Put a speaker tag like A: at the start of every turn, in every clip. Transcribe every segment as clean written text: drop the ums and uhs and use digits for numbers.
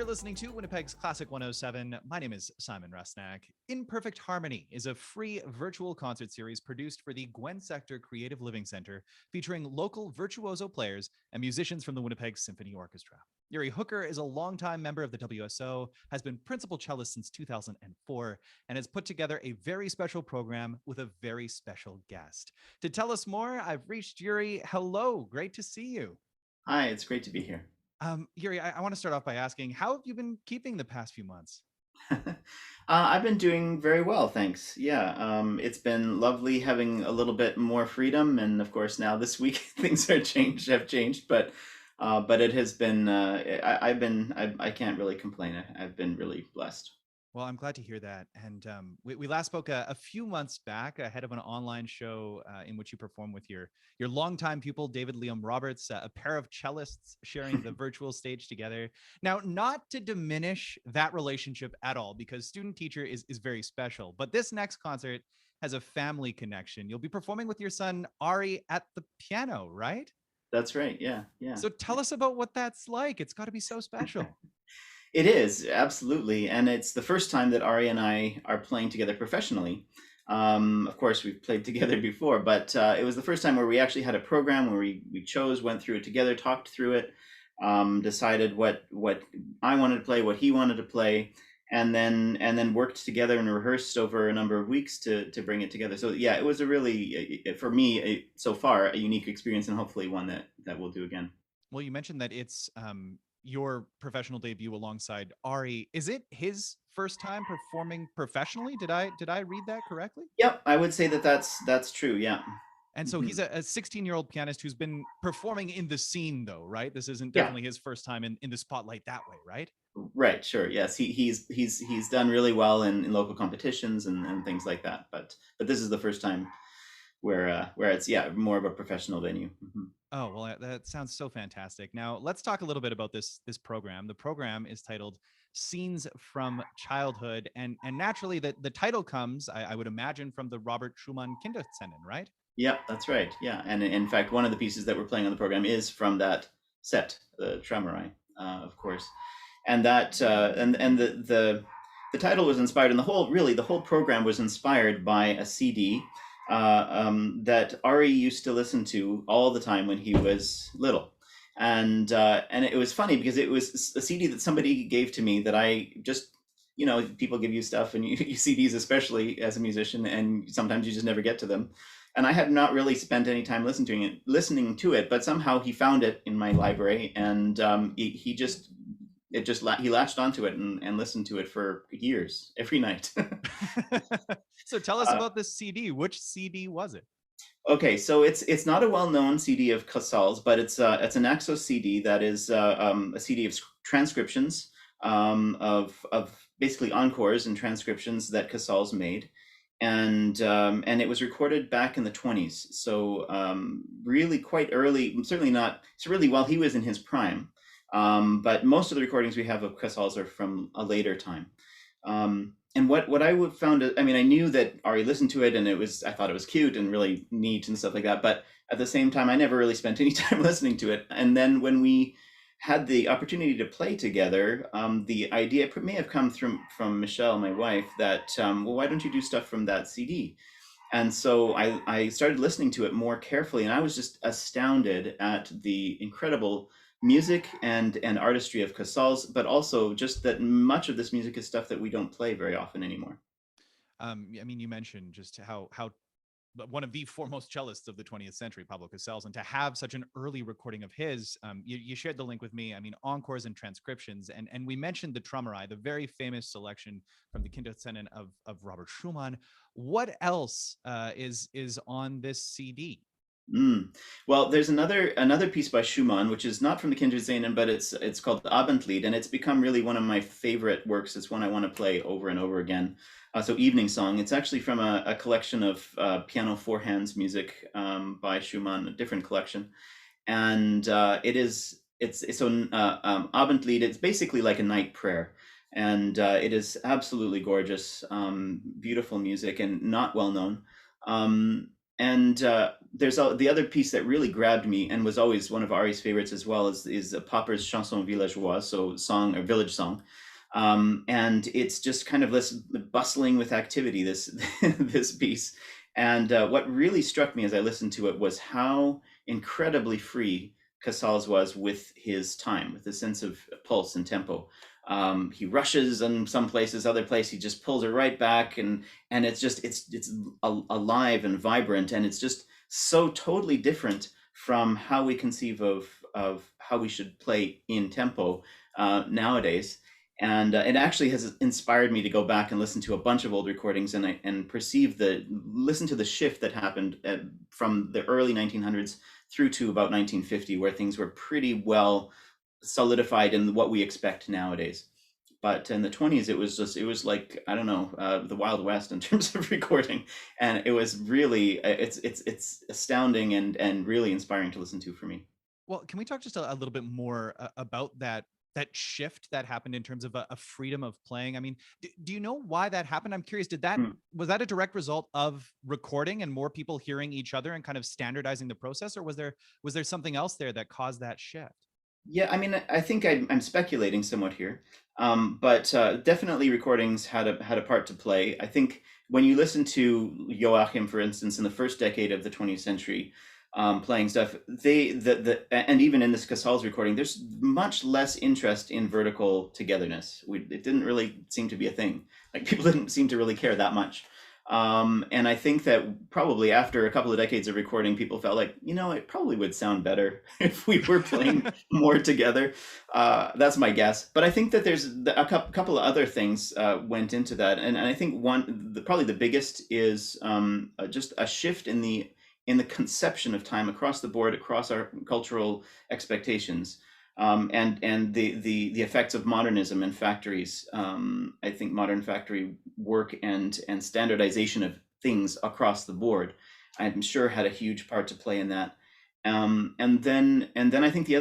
A: You're listening to Winnipeg's Classic 107. My name is Simon Rusnak. Imperfect Harmony is a free virtual concert series produced for the Gwen Sector Creative Living Center, featuring local virtuoso players and musicians from the Winnipeg Symphony Orchestra. Yuri Hooker is a longtime member of the WSO, has been principal cellist since 2004, and has put together a very special program with a very special guest. To tell us more, I've reached Yuri. Hello, great to see you.
B: Hi, it's great to be here.
A: Yuri, I want to start off by asking, how have you been keeping the past few months?
B: I've been doing very well, thanks. Yeah, it's been lovely having a little bit more freedom, and of course now this week things have changed, but it has been. I can't really complain. I've been really blessed.
A: Well, I'm glad to hear that. And we last spoke a few months back ahead of an online show in which you performed with your longtime pupil, David Liam Roberts, a pair of cellists sharing the virtual stage together. Now, not to diminish that relationship at all, because student teacher is very special. But this next concert has a family connection. You'll be performing with your son, Ari, at the piano, right?
B: That's right. Yeah, yeah.
A: So tell us about what that's like. It's got to be so special.
B: It is absolutely, and it's the first time that Ari and I are playing together professionally. Of course, we've played together before, but it was the first time where we actually had a program where we went through it together, talked through it, decided what I wanted to play, what he wanted to play, and then worked together and rehearsed over a number of weeks to bring it together. So yeah, it was a really, for me, so far a unique experience, and hopefully one that we'll do again.
A: Well, you mentioned that it's your professional debut alongside Ari. Is it his first time performing professionally? Did I read that correctly?
B: Yep, I would say that that's true. Yeah.
A: And so he's a 16-year-old pianist who's been performing in the scene, though, right? This isn't
B: Yeah.
A: definitely his first time in the spotlight that way, right?
B: Right, sure. Yes, he's done really well in local competitions and things like that. But this is the first time where it's more of a professional venue. Mhm.
A: Oh, well, that sounds so fantastic. Now, let's talk a little bit about this program. The program is titled Scenes from Childhood, and naturally, the title comes, I would imagine, from the Robert Schumann Kinderszenen, right?
B: Yep, that's right. Yeah, and in fact, one of the pieces that we're playing on the program is from that set, the Tramorai, of course, and that and the title was inspired, and the whole program was inspired by a CD that Ari used to listen to all the time when he was little. And it was funny because it was a CD that somebody gave to me that I just, people give you stuff, and you CDs, especially as a musician, and sometimes you just never get to them. And I had not really spent any time listening to it, but somehow he found it in my library, and he latched onto it and listened to it for years, every night.
A: So tell us
B: uh,
A: about this CD. Which CD was it?
B: okay, so it's not a well-known CD of Casals, but it's an Axos CD that is a CD of transcriptions, of basically encores and transcriptions that Casals made, and it was recorded back in the 20s, so really quite early. Certainly not. It's really while he was in his prime, but most of the recordings we have of Casals are from a later time. And what I would found, I mean, I knew that Ari listened to it, and I thought it was cute and really neat and stuff like that. But at the same time, I never really spent any time listening to it. And then when we had the opportunity to play together, the idea may have come from Michelle, my wife, that well, why don't you do stuff from that CD? And so I started listening to it more carefully, and I was just astounded at the incredible music and artistry of Casals, but also just that much of this music is stuff that we don't play very often anymore.
A: I mean, you mentioned just how one of the foremost cellists of the 20th century, Pablo Casals, and to have such an early recording of his, you shared the link with me. I mean, encores and transcriptions, and we mentioned the Traumerei, the very famous selection from the Kinderszenen of Robert Schumann. What else is on this CD?
B: Mm. Well, there's another piece by Schumann, which is not from the Kinderscenen, but it's called the Abendlied, and it's become really one of my favorite works. It's one I want to play over and over again. So Evening Song. It's actually from a collection of piano four hands music by Schumann, a different collection, and it's so Abendlied. It's basically like a night prayer, and it is absolutely gorgeous, beautiful music, and not well known. And the other piece that really grabbed me and was always one of Ari's favorites as well is Popper's Chanson Villageoise, so song or village song. And it's just kind of this bustling with activity, this this piece. And what really struck me as I listened to it was how incredibly free Casals was with his time, with a sense of pulse and tempo. He rushes in some places, other places he just pulls it right back, and it's just it's alive and vibrant, and it's just so totally different from how we conceive of how we should play in tempo nowadays. And it actually has inspired me to go back and listen to a bunch of old recordings and perceive listen to the shift that happened from the early 1900s through to about 1950, where things were pretty well solidified in what we expect nowadays. But in the 20s, it was like, I don't know, the Wild West in terms of recording, and it was really it's astounding and really inspiring to listen to for me.
A: Well, can we talk just a little bit more about that shift that happened in terms of a freedom of playing? I mean, do you know why that happened? I'm curious.
B: Hmm.
A: Was that a direct result of recording and more people hearing each other and kind of standardizing the process, or was there something else there that caused that shift?
B: Yeah, I mean, I think I'm speculating somewhat here, but definitely recordings had a part to play. I think when you listen to Joachim, for instance, in the first decade of the 20th century, playing stuff, and even in this Casals recording, there's much less interest in vertical togetherness. It didn't really seem to be a thing. Like people didn't seem to really care that much. And I think that probably after a couple of decades of recording, people felt like, it probably would sound better if we were playing more together. That's my guess. But I think that there's a couple of other things went into that, and I think probably the biggest is just a shift in the conception of time across the board, across our cultural expectations. And the effects of modernism in factories. I think modern factory work and standardization of things across the board, I'm sure, had a huge part to play in that. And then I think the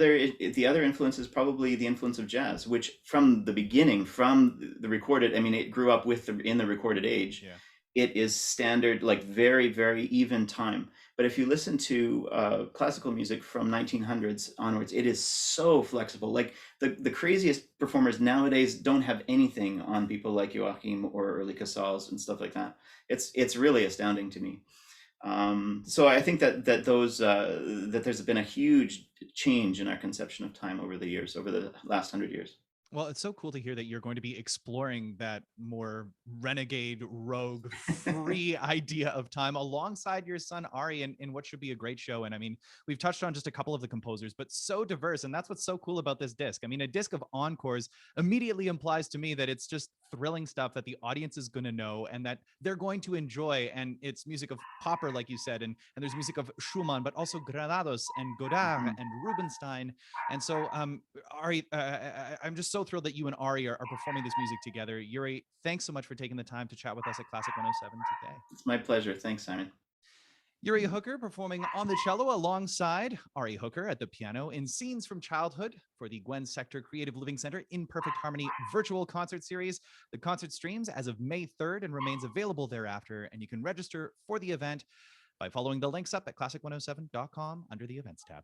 B: other influence is probably the influence of jazz, which from the beginning, from the recorded, I mean, it grew up in the recorded age.
A: Yeah.
B: It is standard, like very, very even time. But if you listen to classical music from 1900s onwards, it is so flexible. Like the craziest performers nowadays don't have anything on people like Joachim or early Casals and stuff like that. It's really astounding to me. So I think that there's been a huge change in our conception of time over the years, over the last 100 years.
A: Well, it's so cool to hear that you're going to be exploring that more renegade, rogue, free idea of time alongside your son Ari in what should be a great show. And I mean, we've touched on just a couple of the composers, but so diverse. And that's what's so cool about this disc. I mean, a disc of encores immediately implies to me that it's just thrilling stuff that the audience is going to know and that they're going to enjoy. And it's music of Popper, like you said, and there's music of Schumann, but also Granados and Godard
B: Mhm.
A: and Rubinstein. And so, Ari, I'm just so thrilled that you and Ari are performing this music together. Yuri, thanks so much for taking the time to chat with us at Classic 107 today.
B: It's my pleasure. Thanks, Simon.
A: Yuri Hooker performing on the cello alongside Ari Hooker at the piano in Scenes from Childhood for the Gwen Sector Creative Living Center in Perfect Harmony virtual concert series. The concert streams as of May 3rd and remains available thereafter, and you can register for the event by following the links up at classic107.com under the events tab.